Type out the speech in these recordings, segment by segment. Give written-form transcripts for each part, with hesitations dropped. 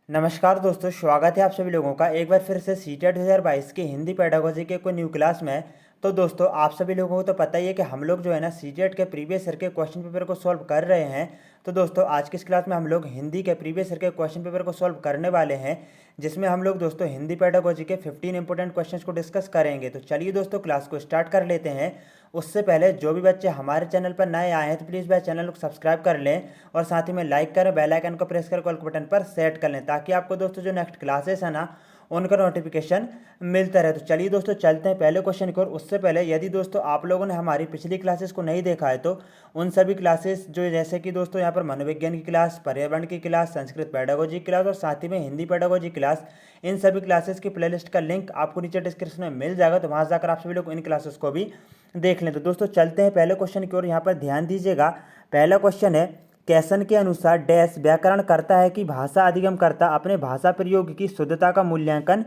नमस्कार दोस्तों, स्वागत है आप सभी लोगों का एक बार फिर से सीटेट 2022 की हिंदी पेडागोजी के कोई न्यू क्लास में। तो दोस्तों, आप सभी लोगों को तो पता ही है कि हम लोग जो है ना सीटेट के प्रीवियस ईयर के क्वेश्चन पेपर को सॉल्व कर रहे हैं। तो दोस्तों, आज की इस क्लास में हम लोग हिंदी के प्रीवियस ईयर के क्वेश्चन पेपर को सॉल्व करने वाले हैं, जिसमें हम लोग दोस्तों हिंदी पेडागोजी के 15 इंपॉर्टेंट क्वेश्चन को डिस्कस करेंगे। तो चलिए दोस्तों, क्लास को स्टार्ट कर लेते हैं। उससे पहले जो भी बच्चे हमारे चैनल पर नए आए हैं तो प्लीज़ भाई चैनल को सब्सक्राइब कर लें और साथ ही में लाइक करें, बेल आइकन को प्रेस कर कॉल के बटन पर सेट कर लें, ताकि आपको दोस्तों जो नेक्स्ट क्लासेस है ना उनका नोटिफिकेशन मिलता रहे। तो चलिए दोस्तों, चलते हैं पहले क्वेश्चन की ओर। उससे पहले यदि दोस्तों आप लोगों ने हमारी पिछली क्लासेस को नहीं देखा है तो उन सभी क्लासेस जो जैसे कि दोस्तों यहाँ पर मनोविज्ञान की क्लास, पर्यावरण की क्लास, संस्कृत पेडागोजी की क्लास और साथ ही में हिंदी पेडागोजी क्लास, इन सभी क्लासेस की प्लेलिस्ट का लिंक आपको नीचे डिस्क्रिप्शन में मिल जाएगा। तो वहाँ जाकर आप सभी लोग इन क्लासेस को भी देख लें। तो दोस्तों चलते हैं पहले क्वेश्चन की ओर। यहाँ पर ध्यान दीजिएगा, पहला क्वेश्चन है, कैसन के अनुसार डैश व्याकरण करता है कि भाषा अधिगमकर्ता अपने भाषा प्रयोग की शुद्धता का मूल्यांकन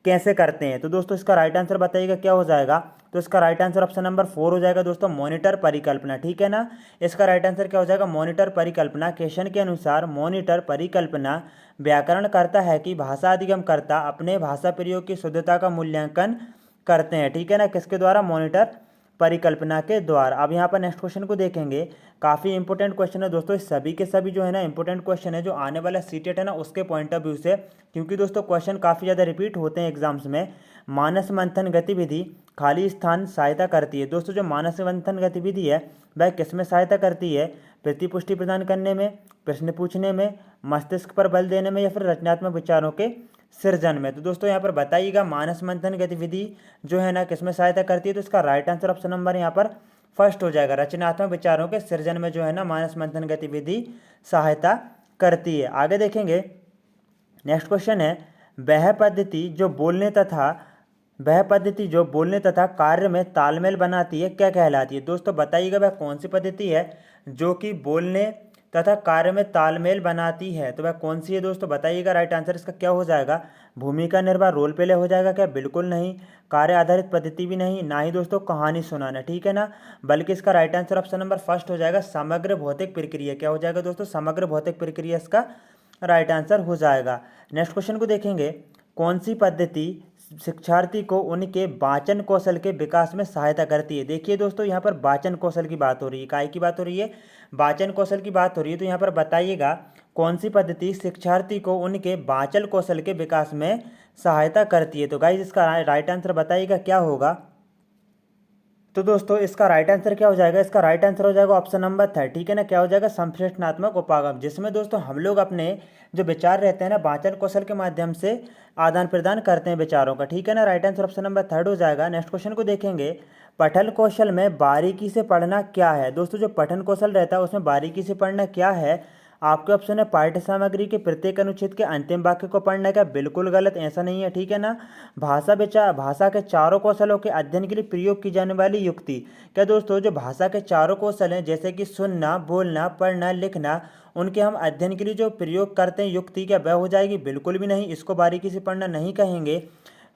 कैसे करते हैं। तो दोस्तों इसका राइट आंसर बताइएगा क्या हो जाएगा। तो इसका राइट आंसर ऑप्शन नंबर 4 हो जाएगा दोस्तों, मॉनिटर परिकल्पना। ठीक है ना, इसका राइट आंसर क्या हो जाएगा, मॉनिटर परिकल्पना। क्वेश्चन के अनुसार मॉनिटर परिकल्पना व्याकरण करता है कि भाषा अधिगमकर्ता अपने भाषा प्रयोग की शुद्धता का मूल्यांकन करते हैं। ठीक है ना, किसके द्वारा, मॉनिटर परिकल्पना के द्वारा। अब यहाँ पर नेक्स्ट क्वेश्चन को देखेंगे, काफ़ी इंपॉर्टेंट क्वेश्चन है दोस्तों। सभी के सभी जो है ना इंपॉर्टेंट क्वेश्चन है जो आने वाला सीटेट है ना उसके पॉइंट ऑफ व्यू से, क्योंकि दोस्तों क्वेश्चन काफ़ी ज़्यादा रिपीट होते हैं एग्जाम्स में। मानस मंथन गतिविधि खाली स्थान सहायता करती है। दोस्तों जो मानस मंथन गतिविधि है वह किस में सहायता करती है, प्रतिपुष्टि प्रदान करने में, प्रश्न पूछने में, मस्तिष्क पर बल देने में या फिर रचनात्मक विचारों के सृजन में। तो दोस्तों यहाँ पर बताइएगा मानस मंथन गतिविधि जो है ना किसमें सहायता करती है। तो इसका राइट आंसर ऑप्शन नंबर यहाँ पर फर्स्ट हो जाएगा, रचनात्मक विचारों के सृजन में जो है ना मानस मंथन गतिविधि सहायता करती है। आगे देखेंगे, नेक्स्ट क्वेश्चन है, वह पद्धति जो बोलने तथा कार्य में तालमेल बनाती है क्या कहलाती है। दोस्तों बताइएगा वह कौन सी पद्धति है जो कि बोलने तथा कार्य में तालमेल बनाती है। तो वह कौन सी है दोस्तों, बताइएगा। राइट आंसर इसका क्या हो जाएगा, भूमिका निर्वाह रोल प्ले हो जाएगा क्या, बिल्कुल नहीं। कार्य आधारित पद्धति भी नहीं, ना ही दोस्तों कहानी सुनाना। ठीक है ना, बल्कि इसका right answer option number first हो जाएगा, समग्र भौतिक प्रक्रिया। क्या हो जाएगा दोस्तों, समग्र भौतिक प्रक्रिया इसका राइट आंसर हो जाएगा। नेक्स्ट क्वेश्चन को देखेंगे, कौन सी पद्धति शिक्षार्थी को उनके वाचन कौशल के विकास में सहायता करती है। देखिए दोस्तों यहाँ पर वाचन कौशल की बात हो रही है, काय की बात हो रही है, वाचन कौशल की बात हो रही है। तो यहाँ पर बताइएगा कौन सी पद्धति शिक्षार्थी को उनके वाचन कौशल के विकास में सहायता करती है। तो गाइस इसका राइट आंसर बताइएगा क्या होगा। तो दोस्तों इसका राइट आंसर क्या हो जाएगा, इसका राइट आंसर हो जाएगा ऑप्शन नंबर 3। ठीक है ना, क्या हो जाएगा, संप्रेषणात्मक उपागम, जिसमें दोस्तों हम लोग अपने जो विचार रहते हैं ना वाचन कौशल के माध्यम से आदान प्रदान करते हैं विचारों का। ठीक है ना, राइट आंसर ऑप्शन नंबर 3 हो जाएगा। नेक्स्ट क्वेश्चन को देखेंगे, पठन कौशल में बारीकी से पढ़ना क्या है। दोस्तों जो पठन कौशल रहता है उसमें बारीकी से पढ़ना क्या है। आपके ऑप्शन है पाठ्य सामग्री के प्रत्येक अनुच्छेद के अंतिम वाक्य को पढ़ना का, बिल्कुल गलत, ऐसा नहीं है। ठीक है ना, भाषा के चारों कौशलों के अध्ययन के लिए प्रयोग की जाने वाली युक्ति। क्या दोस्तों जो भाषा के चारों कौशल हैं जैसे कि सुनना, बोलना, पढ़ना, लिखना, उनके हम अध्ययन के लिए जो प्रयोग करते हैं युक्ति, क्या वह हो जाएगी, बिल्कुल भी नहीं, इसको बारीकी से पढ़ना नहीं कहेंगे।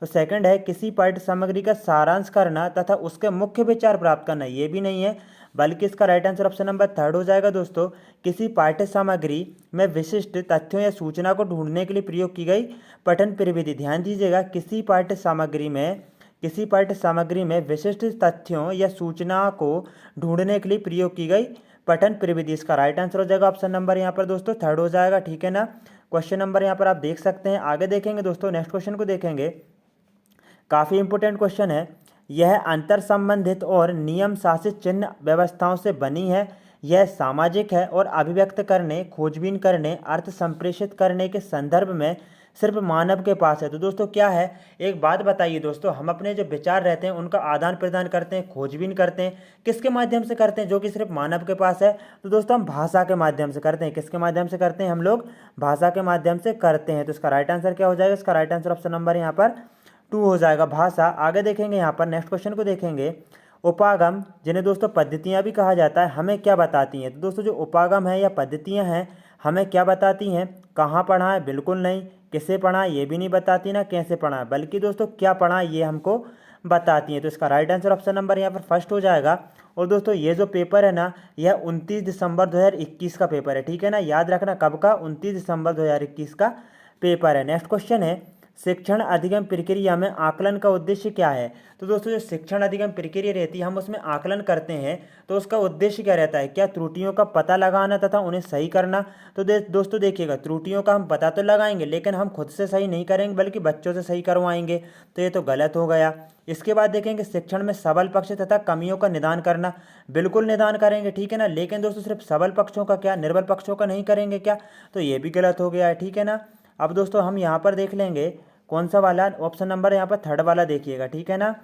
तो सेकंड है किसी पाठ्य सामग्री का सारांश करना तथा उसके मुख्य विचार प्राप्त करना, ये भी नहीं है, बल्कि इसका राइट आंसर ऑप्शन नंबर 3 हो जाएगा दोस्तों, किसी पाठ्य सामग्री में विशिष्ट तथ्यों या सूचना को ढूंढने के लिए प्रयोग की गई पठन प्रविधि। ध्यान दीजिएगा, किसी पाठ्य सामग्री में विशिष्ट तथ्यों या सूचना को ढूंढने के लिए प्रयोग की गई पठन प्रविधि। इसका राइट आंसर हो जाएगा ऑप्शन नंबर यहाँ पर दोस्तों 3 हो जाएगा। ठीक है ना, क्वेश्चन नंबर यहाँ पर आप देख सकते हैं। आगे देखेंगे दोस्तों, नेक्स्ट क्वेश्चन को देखेंगे, काफ़ी इंपोर्टेंट क्वेश्चन है, यह अंतर संबंधित और नियम शासित चिन्ह व्यवस्थाओं से बनी है, यह सामाजिक है और अभिव्यक्त करने, खोजबीन करने, अर्थ संप्रेषित करने के संदर्भ में सिर्फ मानव के पास है। तो दोस्तों क्या है, एक बात बताइए दोस्तों, हम अपने जो विचार रहते हैं उनका आदान प्रदान करते हैं, खोजबीन करते हैं, किसके माध्यम से करते हैं, जो कि सिर्फ मानव के पास है। तो दोस्तों हम भाषा के माध्यम से करते हैं, किसके माध्यम से करते हैं, हम लोग भाषा के माध्यम से करते हैं। तो इसका राइट आंसर क्या हो जाएगा, इसका राइट आंसर ऑप्शन नंबर यहाँ पर 2 हो जाएगा, भाषा। आगे देखेंगे यहाँ पर, नेक्स्ट क्वेश्चन को देखेंगे, उपागम जिन्हें दोस्तों पद्धतियाँ भी कहा जाता है हमें क्या बताती हैं। तो दोस्तों जो उपागम है या पद्धतियाँ हैं हमें क्या बताती हैं, कहाँ पढ़ा है, बिल्कुल नहीं, किसे पढ़ा है ये भी नहीं बताती, ना कैसे पढ़ा है, बल्कि दोस्तों क्या पढ़ा है ये हमको बताती हैं। तो इसका राइट आंसर ऑप्शन नंबर यहाँ पर फर्स्ट हो जाएगा। और दोस्तों ये जो पेपर है ना यह 29 दिसंबर 2021 का पेपर है। ठीक है ना, याद रखना कब का, 29 दिसंबर 2021 का पेपर है। नेक्स्ट क्वेश्चन है शिक्षण अधिगम प्रक्रिया में आकलन का उद्देश्य क्या है। तो दोस्तों जो शिक्षण अधिगम प्रक्रिया रहती है हम उसमें आकलन करते हैं तो उसका उद्देश्य क्या रहता है, क्या त्रुटियों का पता लगाना तथा उन्हें सही करना। तो दोस्तों देखिएगा त्रुटियों का हम पता तो लगाएंगे लेकिन हम खुद से सही नहीं करेंगे बल्कि बच्चों से सही करवाएंगे, तो ये तो गलत हो गया। इसके बाद देखेंगे शिक्षण में सबल पक्ष तथा कमियों का निदान करना, बिल्कुल निदान करेंगे ठीक है ना, लेकिन दोस्तों सिर्फ सबल पक्षों का क्या निर्बल पक्षों का नहीं करेंगे क्या, तो ये भी गलत हो गया है ठीक है ना। अब दोस्तों हम यहाँ पर देख लेंगे कौन सा वाला, ऑप्शन नंबर यहाँ पर थर्ड वाला देखिएगा ठीक है ना।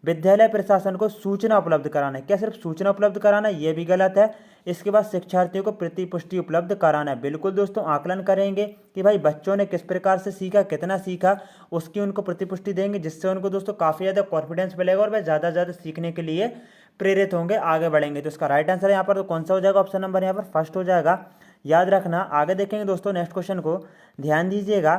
विद्यालय प्रशासन को सूचना उपलब्ध कराना है, क्या सिर्फ सूचना उपलब्ध कराना, ये भी गलत है। इसके बाद शिक्षार्थियों को प्रतिपुष्टि उपलब्ध कराना है, बिल्कुल दोस्तों आकलन करेंगे कि भाई बच्चों ने किस प्रकार से सीखा, कितना सीखा, उसकी उनको प्रतिपुष्टि देंगे जिससे उनको दोस्तों काफ़ी ज़्यादा कॉन्फिडेंस मिलेगा और वह ज़्यादा से ज़्यादा सीखने के लिए प्रेरित होंगे, आगे बढ़ेंगे। तो इसका राइट आंसर यहाँ पर तो कौन सा हो जाएगा, ऑप्शन नंबर यहाँ पर फर्स्ट हो जाएगा, याद रखना। आगे देखेंगे दोस्तों नेक्स्ट क्वेश्चन को ध्यान दीजिएगा।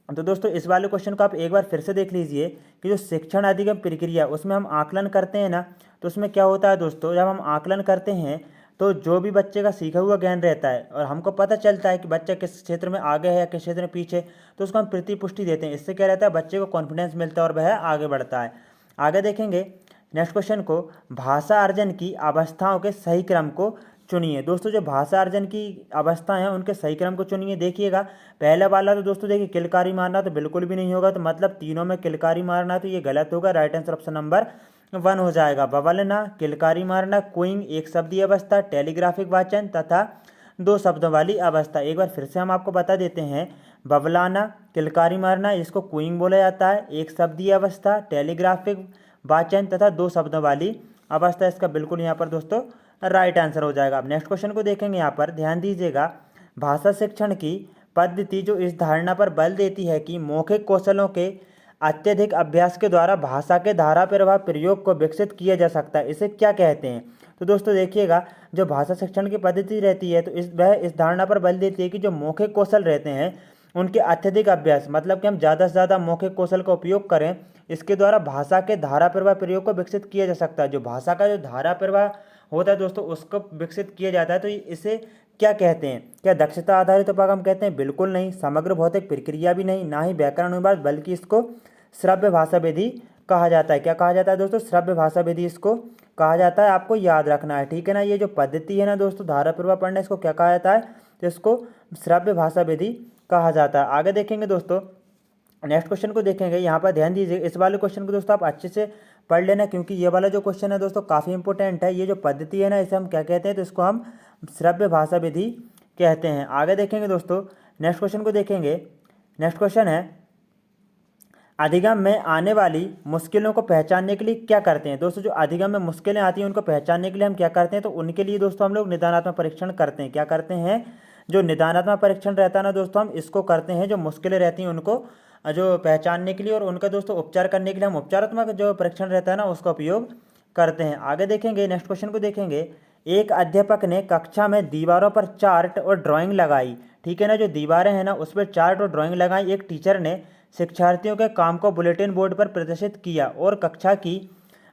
तो दोस्तों इस वाले क्वेश्चन को आप एक बार फिर से देख लीजिए कि जो शिक्षण अधिगम प्रक्रिया उसमें हम आकलन करते हैं ना, तो उसमें क्या होता है दोस्तों, जब हम आकलन करते हैं तो जो भी बच्चे का सीखा हुआ ज्ञान रहता है और हमको पता चलता है कि बच्चा किस क्षेत्र में आगे है या किस क्षेत्र में पीछे, तो उसको हम प्रतिपुष्टि देते हैं। इससे क्या रहता है, बच्चे को कॉन्फिडेंस मिलता है और वह आगे बढ़ता है। आगे देखेंगे नेक्स्ट क्वेश्चन को, भाषा अर्जन की अवस्थाओं के सही क्रम को चुनिए। दोस्तों जो भाषा अर्जन की अवस्था है उनके सही क्रम को चुनिए। देखिएगा पहला वाला तो दोस्तों देखिए किलकारी मारना तो बिल्कुल भी नहीं होगा, तो मतलब तीनों में किलकारी मारना तो ये गलत होगा, राइट आंसर ऑप्शन नंबर 1 हो जाएगा। बवलना, किलकारी मारना, कुइंग एक शब्दीय अवस्था, टेलीग्राफिक वाचन तथा 2 शब्दों वाली अवस्था। एक बार फिर से हम आपको बता देते हैं, बवलाना, किलकारी मारना इसको कुइंग बोला जाता है, एक शब्दीय अवस्था, टेलीग्राफिक वाचन तथा 2 शब्दों वाली अवस्था। इसका बिल्कुल यहाँ पर दोस्तों राइट आंसर हो जाएगा। अब नेक्स्ट क्वेश्चन को देखेंगे, यहाँ पर ध्यान दीजिएगा। भाषा शिक्षण की पद्धति जो इस धारणा पर बल देती है कि मौखिक कौशलों के अत्यधिक अभ्यास के द्वारा भाषा के धारा प्रवाह प्रयोग को विकसित किया जा सकता है, इसे क्या कहते हैं। तो दोस्तों देखिएगा जो भाषा शिक्षण की पद्धति रहती है तो वह इस धारणा पर बल देती है कि जो मौखिक कौशल रहते हैं उनके अत्यधिक अभ्यास, मतलब कि हम ज़्यादा से ज़्यादा मौखिक कौशल का उपयोग करें, इसके द्वारा भाषा के धारा प्रवाह प्रयोग को विकसित किया जा सकता है। जो भाषा का जो धारा प्रवाह होता है दोस्तों उसको विकसित किया जाता है, तो इसे क्या कहते हैं, क्या दक्षता आधारित उपागम कहते हैं, बिल्कुल नहीं। समग्र भौतिक प्रक्रिया भी नहीं, ना ही व्याकरण अनुवाद, बल्कि इसको श्रव्य भाषा विधि कहा जाता है। क्या कहा जाता है दोस्तों, श्रव्य भाषा विधि इसको कहा जाता है, आपको याद रखना है ठीक है ना। ये जो पद्धति है ना दोस्तों धारा प्रवाह पढ़ना, इसको क्या कहा जाता है, तो इसको श्रव्य भाषा विधि कहा जाता है। आगे देखेंगे दोस्तों नेक्स्ट क्वेश्चन को देखेंगे, यहाँ पर ध्यान दीजिए। इस वाले क्वेश्चन को दोस्तों आप अच्छे से पढ़ लेना क्योंकि ये वाला जो क्वेश्चन है दोस्तों काफ़ी इंपॉर्टेंट है। ये जो पद्धति है ना इसे हम क्या कहते हैं, तो इसको हम श्रव्य भाषा विधि कहते हैं। आगे देखेंगे दोस्तों नेक्स्ट क्वेश्चन को देखेंगे। नेक्स्ट क्वेश्चन है, अधिगम में आने वाली मुश्किलों को पहचानने के लिए क्या करते हैं। दोस्तों जो अधिगम में मुश्किलें आती हैं उनको पहचानने के लिए हम क्या करते हैं, तो उनके लिए दोस्तों हम लोग निदानात्मक परीक्षण करते हैं। क्या करते हैं, जो निदानात्मक परीक्षण रहता है ना दोस्तों हम इसको करते हैं, जो मुश्किलें रहती हैं उनको जो पहचानने के लिए और उनका दोस्तों उपचार करने के लिए हम उपचारात्मक जो परीक्षण रहता है ना उसका उपयोग करते हैं। आगे देखेंगे नेक्स्ट क्वेश्चन को देखेंगे, एक अध्यापक ने कक्षा में दीवारों पर चार्ट और ड्राइंग लगाई ठीक है ना, जो दीवारें हैं ना उस पर चार्ट और ड्राइंग लगाई। एक टीचर ने शिक्षार्थियों के काम को बुलेटिन बोर्ड पर प्रदर्शित किया और कक्षा की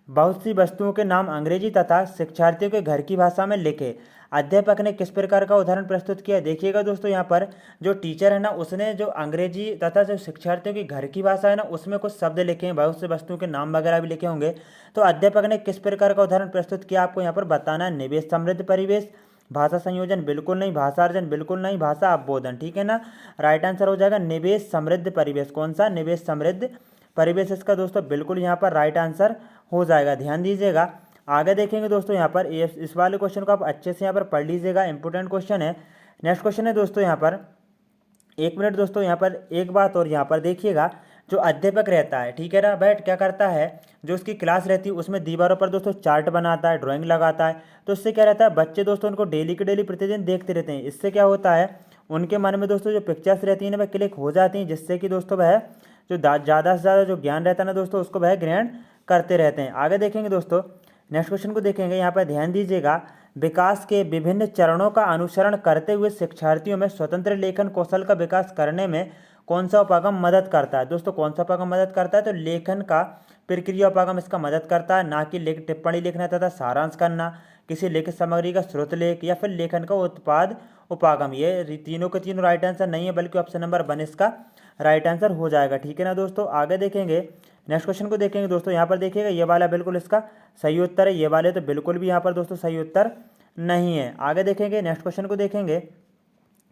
बहुत सी वस्तुओं के नाम अंग्रेजी तथा शिक्षार्थियों के घर की भाषा में लिखे। अध्यापक ने किस प्रकार का उदाहरण प्रस्तुत किया। देखिएगा दोस्तों यहाँ पर जो टीचर है ना उसने जो अंग्रेजी तथा जो शिक्षार्थियों की घर की भाषा है ना उसमें कुछ शब्द लिखे हैं, बहुत से वस्तुओं के नाम वगैरह भी लिखे होंगे। तो अध्यापक ने किस प्रकार का उदाहरण प्रस्तुत किया आपको यहाँ पर बताना है। निवेश समृद्ध परिवेश, भाषा संयोजन बिल्कुल नहीं, भाषा अर्जन बिल्कुल नहीं, भाषा अवबोधन ठीक है ना। राइट आंसर हो जाएगा निवेश समृद्ध परिवेश। कौन सा, निवेश समृद्ध परिवेश इसका दोस्तों बिल्कुल यहाँ पर राइट आंसर हो जाएगा, ध्यान दीजिएगा। आगे देखेंगे दोस्तों यहाँ पर इस वाले क्वेश्चन को आप अच्छे से यहाँ पर पढ़ लीजिएगा, इंपॉर्टेंट क्वेश्चन है। नेक्स्ट क्वेश्चन है दोस्तों यहाँ पर, एक मिनट दोस्तों यहाँ पर एक बात और यहाँ पर देखिएगा, जो अध्यापक रहता है ठीक है ना बैठ क्या करता है, जो उसकी क्लास रहती है उसमें दीवारों पर दोस्तों चार्ट बनाता है, ड्राइंग लगाता है। तो इससे क्या रहता है, बच्चे दोस्तों उनको डेली के डेली प्रतिदिन देखते रहते हैं। इससे क्या होता है, उनके मन में दोस्तों जो पिक्चर्स रहती हैं ना वह क्लिक हो जाती हैं, जिससे कि दोस्तों वह जो ज़्यादा से ज़्यादा जो ज्ञान रहता है ना दोस्तों उसको वह ग्रहण करते रहते हैं। आगे देखेंगे दोस्तों नेक्स्ट क्वेश्चन को देखेंगे, यहाँ पर ध्यान दीजिएगा। विकास के विभिन्न चरणों का अनुसरण करते हुए शिक्षार्थियों में स्वतंत्र लेखन कौशल का विकास करने में कौन सा उपागम मदद करता है। दोस्तों कौन सा उपागम मदद करता है, तो लेखन का प्रक्रिया उपागम इसका मदद करता है, ना कि टिप्पणी लिखना तथा सारांश करना, किसी लिखित सामग्री का स्रोत लेख या फिर लेखन का उत्पाद उपागम। ये तीनों के तीनों राइट आंसर नहीं है, बल्कि ऑप्शन नंबर 1 इसका राइट आंसर हो जाएगा। ठीक है ना दोस्तों, आगे देखेंगे नेक्स्ट क्वेश्चन को देखेंगे दोस्तों। यहाँ पर देखिएगा ये वाला बिल्कुल इसका सही उत्तर है, ये वाले तो बिल्कुल भी यहाँ पर दोस्तों सही उत्तर नहीं है। आगे देखेंगे नेक्स्ट क्वेश्चन को देखेंगे।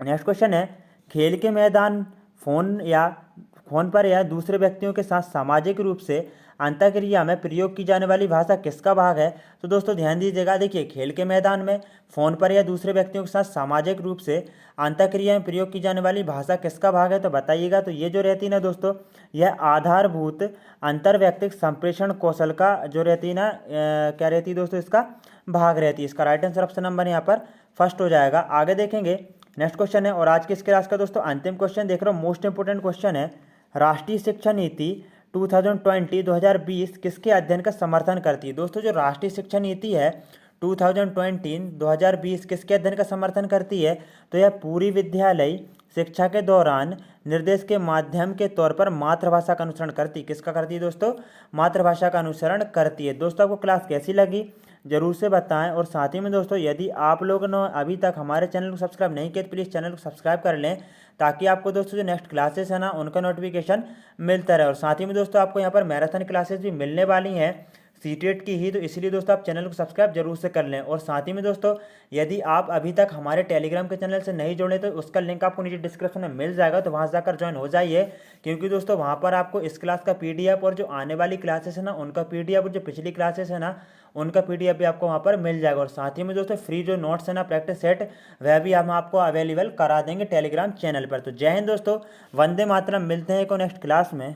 नेक्स्ट क्वेश्चन है, खेल के मैदान फोन पर या दूसरे व्यक्तियों के साथ सामाजिक रूप से अंतःक्रिया में प्रयोग की जाने वाली भाषा किसका भाग है? तो दोस्तों ध्यान दीजिएगा, देखिए खेल के मैदान में फोन पर या दूसरे व्यक्तियों के साथ सामाजिक रूप से अंतःक्रिया में प्रयोग की जाने वाली भाषा किसका भाग है? तो बताइएगा। तो ये जो रहती है ना दोस्तों, यह आधारभूत अंतर्वैयक्तिक संप्रेषण कौशल का जो रहती है ना, क्या रहती है दोस्तों, इसका भाग रहती है। इसका राइट आंसर ऑप्शन नंबर यहाँ पर फर्स्ट हो जाएगा। आगे देखेंगे नेक्स्ट क्वेश्चन है, और आज की इस क्लास का दोस्तों अंतिम क्वेश्चन देख रहे हो, मोस्ट इंपोर्टेंट क्वेश्चन है। राष्ट्रीय शिक्षा नीति 2020-2020 किसके अध्ययन का समर्थन करती है? दोस्तों जो राष्ट्रीय शिक्षा नीति है 2020-2020 किसके अध्ययन का समर्थन करती है? तो यह पूरी विद्यालय शिक्षा के दौरान निर्देश के माध्यम के तौर पर मातृभाषा का अनुसरण करती है। किसका करती है दोस्तों? मातृभाषा का अनुसरण करती है। दोस्तों आपको क्लास कैसी लगी जरूर से बताएं, और साथ ही में दोस्तों यदि आप लोगों ने अभी तक हमारे चैनल को सब्सक्राइब नहीं किया तो प्लीज़ चैनल को सब्सक्राइब कर लें, ताकि आपको दोस्तों जो नेक्स्ट क्लासेस है ना उनका नोटिफिकेशन मिलता रहे। और साथ ही में दोस्तों आपको यहाँ पर मैराथन क्लासेस भी मिलने वाली हैं सीटेट की ही, तो इसलिए दोस्तों आप चैनल को सब्सक्राइब जरूर से कर लें। और साथ ही में दोस्तों यदि आप अभी तक हमारे टेलीग्राम के चैनल से नहीं जुड़े तो उसका लिंक आपको नीचे डिस्क्रिप्शन में मिल जाएगा, तो वहाँ जाकर ज्वाइन हो जाइए, क्योंकि दोस्तों वहाँ पर आपको इस क्लास का PDF और जो आने वाली क्लासेस है ना उनका PDF और जो पिछली क्लासेस है ना उनका PDF भी आपको वहाँ पर मिल जाएगा। और साथ ही में दोस्तों फ्री जो नोट्स है ना प्रैक्टिस सेट, वह भी हम आपको अवेलेबल करा देंगे टेलीग्राम चैनल पर। तो जय हिंद दोस्तों, वंदे मातरम, मिलते हैं एक नेक्स्ट क्लास में।